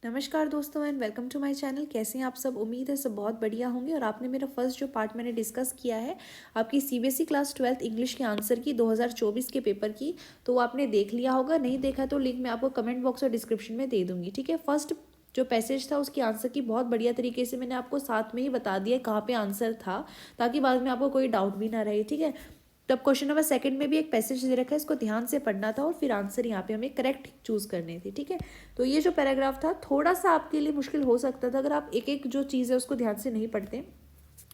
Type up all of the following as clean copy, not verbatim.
नमस्कार दोस्तों and welcome to my channel. कैसे हैं आप सब? उम्मीद है सब बहुत बढ़िया होंगे। और आपने मेरा फर्स्ट जो पार्ट मैंने डिस्कस किया है आपकी सीबीएसई क्लास 12th इंग्लिश के आंसर की 2024 के पेपर की, तो वो आपने देख लिया होगा। नहीं देखा तो लिंक मैं आपको कमेंट बॉक्स और डिस्क्रिप्शन में दे दूंगी, ठीक है। फर्स्ट जो पैसेज था उसकी आंसर की बहुत बढ़िया तरीके से मैंने आपको साथ में ही बता दिया कहाँ पे आंसर था, ताकि बाद में आपको कोई डाउट भी ना रहे, ठीक है। तब क्वेश्चन नंबर सेकंड में भी एक पैसेज दे रखा है, इसको ध्यान से पढ़ना था और फिर आंसर यहाँ पे हमें करेक्ट चूज करने थे, ठीक है। तो ये जो पैराग्राफ था थोड़ा सा आपके लिए मुश्किल हो सकता था अगर आप एक एक जो चीज़ है उसको ध्यान से नहीं पढ़ते,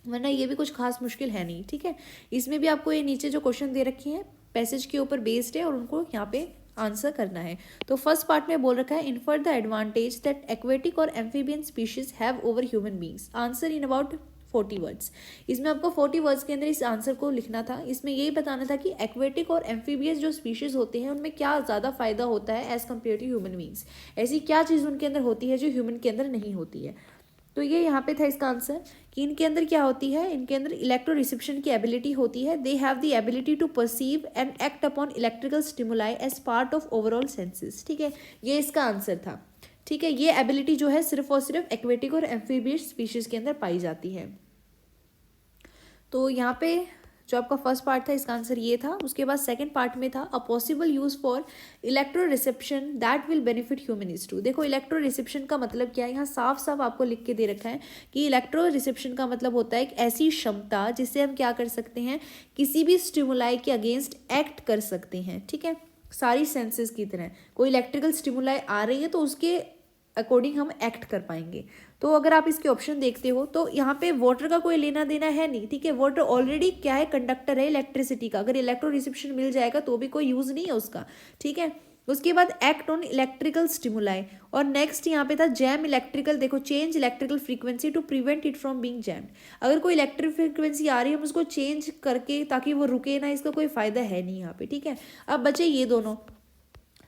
वरना ये भी कुछ खास मुश्किल है नहीं, ठीक है। इसमें भी आपको ये नीचे जो क्वेश्चन दे रखे हैं पैसेज के ऊपर बेस्ड है और उनको यहाँ पे आंसर करना है। तो फर्स्ट पार्ट में बोल रखा है, infer the advantage that aquatic और amphibian species have over human beings, answer in about 40 words. इसमें आपको 40 वर्ड्स के अंदर इस आंसर को लिखना था। इसमें यही बताना था कि एक्वेटिक और एम्फीबियस जो स्पीशीज होते हैं उनमें क्या ज़्यादा फायदा होता है as compare to human beings. ऐसी क्या चीज़ उनके अंदर होती है जो ह्यूमन के अंदर नहीं होती है। तो ये यहाँ पे था इसका आंसर कि इनके अंदर क्या होती है, इनके अंदर इलेक्ट्रो रिसेप्शन की एबिलिटी होती है। They have the ability to perceive and act upon electrical stimuli as part of overall senses, ठीक है। ये इसका आंसर था, ठीक है। ये एबिलिटी जो है सिर्फ और सिर्फ एक्वेटिक और एम्फीबियस स्पीशीज के अंदर पाई जाती है। तो यहाँ पे जो आपका फर्स्ट पार्ट था इसका आंसर ये था। उसके बाद सेकंड पार्ट में था a possible use for electro reception that will benefit humanist to. देखो इलेक्ट्रो रिसेप्शन का मतलब क्या है, यहाँ साफ साफ आपको लिख के दे रखा है कि इलेक्ट्रो रिसेप्शन का मतलब होता है एक ऐसी क्षमता जिससे हम क्या कर सकते हैं, किसी भी स्टिमुलाई के अगेंस्ट एक्ट कर सकते हैं, ठीक है। सारी सेंसेस की तरह कोई इलेक्ट्रिकल स्टिमुलाई आ रही है तो उसके अकॉर्डिंग हम एक्ट कर पाएंगे। तो अगर आप इसके ऑप्शन देखते हो तो यहाँ पे वाटर का कोई लेना देना है नहीं, ठीक है। वाटर ऑलरेडी क्या है, कंडक्टर है इलेक्ट्रिसिटी का। अगर इलेक्ट्रो रिसेप्शन मिल जाएगा तो भी कोई यूज नहीं है उसका, ठीक है। उसके बाद एक्ट ऑन इलेक्ट्रिकल स्टिमुलाई, और नेक्स्ट यहाँ पे था जैम इलेक्ट्रिकल। देखो change electrical frequency to prevent it from being jammed. अगर कोई इलेक्ट्रिक फ्रीक्वेंसी आ रही है हम उसको चेंज करके ताकि वो रुके ना, इसका कोई फायदा है नहीं यहाँ पे, ठीक है। अब बचे ये दोनों।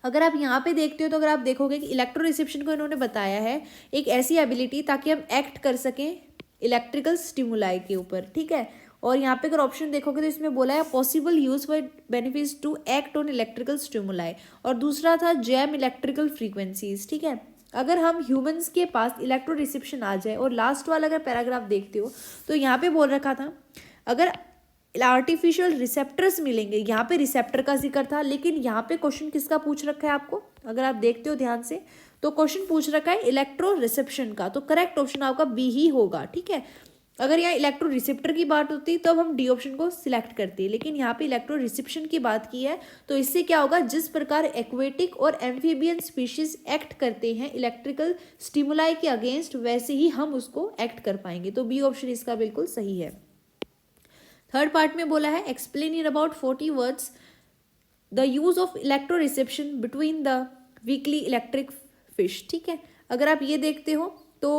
अगर आप यहाँ पे देखते हो तो अगर आप देखोगे कि इलेक्ट्रो रिसेप्शन को इन्होंने बताया है एक ऐसी एबिलिटी ताकि हम एक्ट कर सकें इलेक्ट्रिकल स्टिमुलाई के ऊपर, ठीक है। और यहाँ पे अगर ऑप्शन देखोगे तो इसमें बोला है possible use for benefits to act on electrical stimuli, और दूसरा था जैम इलेक्ट्रिकल फ्रीक्वेंसीज, ठीक है। अगर हम ह्यूमंस के पास इलेक्ट्रो रिसेप्शन आ जाए, और लास्ट वाला अगर पैराग्राफ देखते हो तो यहाँ पे बोल रखा था अगर आर्टिफिशियल रिसेप्टर्स मिलेंगे, यहाँ पे रिसेप्टर का जिक्र था, लेकिन यहाँ पे क्वेश्चन किसका पूछ रखा है आपको, अगर आप देखते हो ध्यान से तो क्वेश्चन पूछ रखा है इलेक्ट्रो रिसेप्शन का। तो करेक्ट ऑप्शन आपका बी ही होगा, ठीक है। अगर यहाँ इलेक्ट्रो रिसेप्टर की बात होती तब हम डी ऑप्शन को सिलेक्ट करते हैं, लेकिन यहाँ पे इलेक्ट्रो रिसेप्शन की बात की है। तो इससे क्या होगा, जिस प्रकार एक्वेटिक और एम्फीबियन स्पीशीज एक्ट करते हैं इलेक्ट्रिकल स्टिमुलाई के अगेंस्ट, वैसे ही हम उसको एक्ट कर पाएंगे। तो बी ऑप्शन इसका बिल्कुल सही है। थर्ड पार्ट में बोला है explain in about 40 words the use of electro reception between the weekly electric fish, ठीक है। अगर आप ये देखते हो तो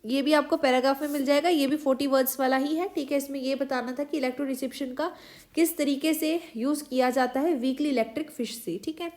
ये भी आपको पैराग्राफ में मिल जाएगा, ये भी 40 वर्ड्स वाला ही है, ठीक है। इसमें ये बताना था कि इलेक्ट्रो रिसेप्शन का किस तरीके से यूज किया जाता है वीकली इलेक्ट्रिक फिश से, ठीक है।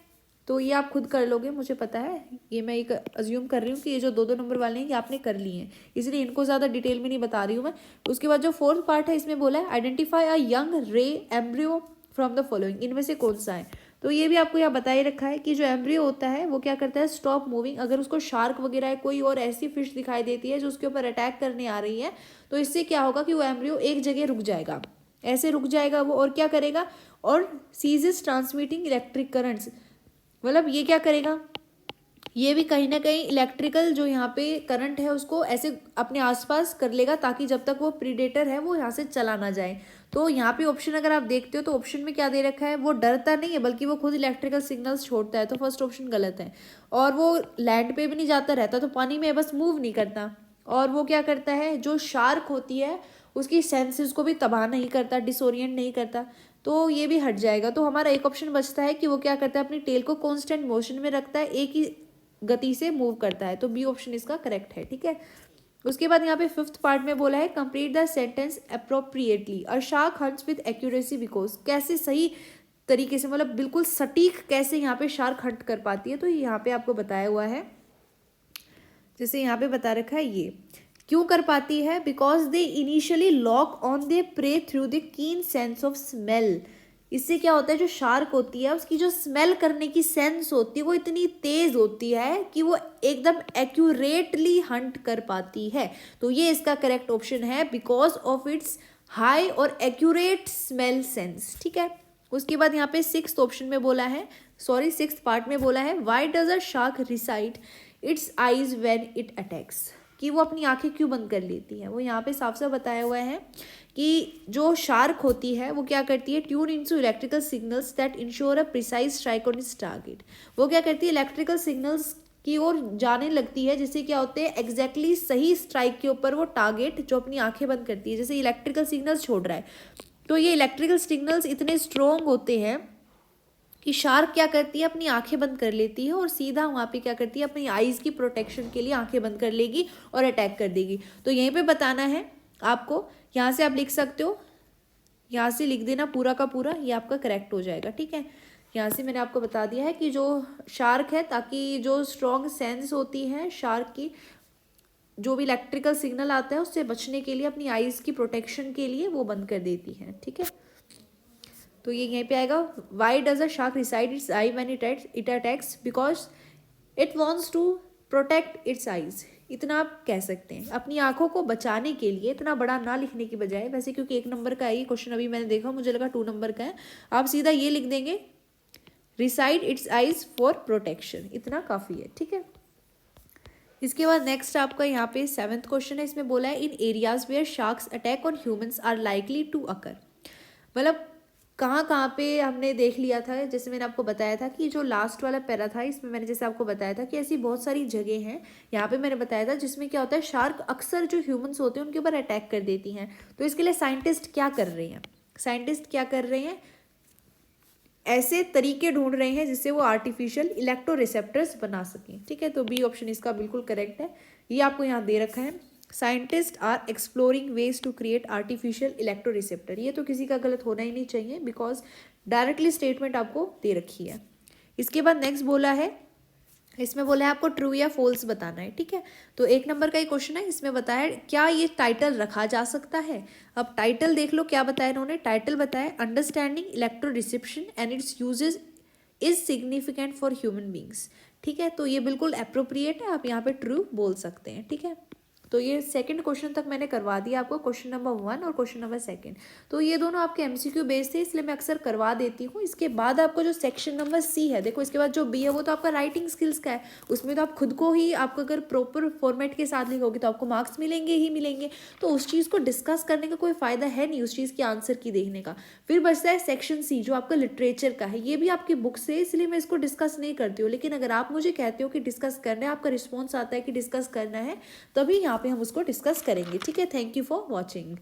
तो ये आप खुद कर लोगे, मुझे पता है। ये मैं एक अज्यूम कर रही हूँ कि ये जो दो नंबर वाले हैं ये आपने कर लिए हैं, इसलिए इनको ज़्यादा डिटेल में नहीं बता रही हूँ मैं। उसके बाद जो फोर्थ पार्ट है इसमें बोला है आइडेंटिफाई अ यंग रे एम्ब्रियो फ्रॉम द फॉलोइंग, इनमें से कौन सा है। तो ये भी आपको यहाँ बता ही रखा है कि जो एम्ब्रियो होता है वो क्या करता है, स्टॉप मूविंग। अगर उसको शार्क वगैरह है कोई और ऐसी फिश दिखाई देती है जो उसके ऊपर अटैक करने आ रही है, तो इससे क्या होगा कि वो एम्ब्रियो एक जगह रुक जाएगा, ऐसे रुक जाएगा वो, और क्या करेगा, और सीजेस ट्रांसमिटिंग इलेक्ट्रिक करंट्स। मतलब ये क्या करेगा, ये भी कहीं ना कहीं इलेक्ट्रिकल जो यहाँ पे करंट है उसको ऐसे अपने आसपास कर लेगा ताकि जब तक वो प्रीडेटर है वो यहाँ से चला ना जाए। तो यहाँ पे ऑप्शन अगर आप देखते हो तो ऑप्शन में क्या दे रखा है, वो डरता नहीं है बल्कि वो खुद इलेक्ट्रिकल सिग्नल्स छोड़ता है। तो फर्स्ट ऑप्शन गलत है। और वो लैंड पे भी नहीं जाता रहता, तो पानी में बस मूव नहीं करता। और वो क्या करता है, जो शार्क होती है उसकी सेंसेस को भी तबाह नहीं करता, डिसोरिएंट नहीं करता। तो ये भी हट जाएगा। तो हमारा एक ऑप्शन बचता है कि वो क्या करता है, अपनी टेल को कांस्टेंट मोशन में रखता है, एक ही गति से मूव करता है। तो बी ऑप्शन इसका करेक्ट है, ठीक है। उसके बाद यहाँ पे फिफ्थ पार्ट में बोला है complete the sentence appropriately a shark hunts with accuracy because, कैसे सही तरीके से, मतलब बिल्कुल सटीक कैसे यहाँ पे शार्क हंट कर पाती है। तो यहाँ पे आपको बताया हुआ है, जैसे यहाँ पे बता रखा है ये क्यों कर पाती है, because they initially lock on they prey through the keen sense of smell. इससे क्या होता है, जो शार्क होती है उसकी जो स्मेल करने की सेंस होती है वो इतनी तेज होती है कि वो एकदम एक्यूरेटली हंट कर पाती है। तो ये इसका करेक्ट ऑप्शन है, बिकॉज ऑफ इट्स हाई और एक्यूरेट स्मेल सेंस। ठीक है, उसके बाद यहाँ पे सिक्स्थ ऑप्शन में बोला है, सॉरी सिक्स्थ पार्ट में बोला है, why does a shark recite it's eyes when it attacks, कि वो अपनी आंखें क्यों बंद कर लेती है। वो यहाँ पे साफ साफ बताया हुआ है कि जो शार्क होती है वो क्या करती है, tune into electrical signals that ensure a precise strike on it's target. वो क्या करती है, इलेक्ट्रिकल सिग्नल्स की ओर जाने लगती है, जिससे क्या होते हैं एग्जैक्टली सही स्ट्राइक के ऊपर वो टारगेट जो अपनी आंखें बंद करती है, जैसे इलेक्ट्रिकल सिग्नल्स छोड़ रहा है, तो ये इलेक्ट्रिकल सिग्नल्स इतने स्ट्रोंग होते हैं कि शार्क क्या करती है, अपनी आंखें बंद कर लेती है और सीधा वहाँ पे क्या करती है, अपनी आईज की प्रोटेक्शन के लिए आंखें बंद कर लेगी और अटैक कर देगी। तो यहीं पे बताना है आपको, यहाँ से आप लिख सकते हो, यहाँ से लिख देना पूरा का पूरा, ये आपका करेक्ट हो जाएगा। ठीक है, यहाँ से मैंने आपको बता दिया है कि जो शार्क है, ताकि जो स्ट्रॉन्ग सेंस होती है शार्क की, जो भी इलेक्ट्रिकल सिग्नल आता है उससे बचने के लिए, अपनी आईज की प्रोटेक्शन के लिए वो बंद कर देती है। ठीक है, तो ये यहीं पे आएगा, why does a shark reside its eye when it attacks, because it wants to protect its eyes. इतना आप कह सकते हैं, अपनी आंखों को बचाने के लिए, इतना बड़ा ना लिखने की बजाय, वैसे क्योंकि 1 नंबर का है ये क्वेश्चन, अभी मैंने देखा मुझे लगा 2 नंबर का है, आप सीधा ये लिख देंगे, reside its eyes for protection, इतना काफ़ी है। ठीक है, इसके बाद नेक्स्ट आपका यहाँ पे 7th क्वेश्चन है, इसमें बोला है in areas where sharks attack on humans are likely to occur. मतलब कहाँ कहाँ पे हमने देख लिया था, जैसे मैंने आपको बताया था कि जो लास्ट वाला पैरा था इसमें मैंने जैसे आपको बताया था कि ऐसी बहुत सारी जगह हैं, यहाँ पे मैंने बताया था जिसमें क्या होता है, शार्क अक्सर जो ह्यूमंस होते हैं उनके ऊपर अटैक कर देती हैं। तो इसके लिए साइंटिस्ट क्या कर रहे हैं, साइंटिस्ट क्या कर रहे हैं, ऐसे तरीके ढूंढ रहे हैं जिससे वो आर्टिफिशियल इलेक्ट्रो रिसेप्टर्स बना सकें। ठीक है, तो बी ऑप्शन इसका बिल्कुल करेक्ट है, ये आपको यहाँ दे रखा है, scientist are exploring ways to create artificial electro receptor. ये तो किसी का गलत होना ही नहीं चाहिए, बिकॉज डायरेक्टली स्टेटमेंट आपको दे रखी है। इसके बाद नेक्स्ट बोला है, इसमें बोला है आपको ट्रू या फॉल्स बताना है। ठीक है, तो 1 नंबर का ही क्वेश्चन है, इसमें बताया क्या ये टाइटल रखा जा सकता है। अब टाइटल देख लो क्या बताया इन्होंने, टाइटल बताया understanding electro reception and it's uses is significant for human beings. ठीक है, तो ये बिल्कुल अप्रोप्रिएट है, आप यहाँ पे ट्रू बोल सकते हैं। ठीक है, तो ये सेकंड क्वेश्चन तक मैंने करवा दिया आपको, क्वेश्चन नंबर 1 और क्वेश्चन नंबर 2। तो ये दोनों आपके एमसीक्यू बेस्ड थे, इसलिए मैं अक्सर करवा देती हूँ। इसके बाद आपको जो सेक्शन नंबर सी है, देखो इसके बाद जो बी है वो तो आपका राइटिंग स्किल्स का है, उसमें तो आप खुद को ही, आपको अगर प्रॉपर फॉर्मेट के साथ लिखोगे तो आपको मार्क्स मिलेंगे ही मिलेंगे, तो उस चीज़ को डिस्कस करने का कोई फ़ायदा है नहीं, उस चीज़ के आंसर की देखने का। फिर बचता है सेक्शन सी जो आपका लिटरेचर का है, ये भी आपकी बुक से, इसलिए मैं इसको डिस्कस नहीं करती हूँ। लेकिन अगर आप मुझे कहते हो कि डिस्कस करना है, आपका रिस्पॉन्स आता है कि डिस्कस करना है, तभी यहाँ पे हम उसको डिस्कस करेंगे। ठीक है, थैंक यू फॉर वॉचिंग।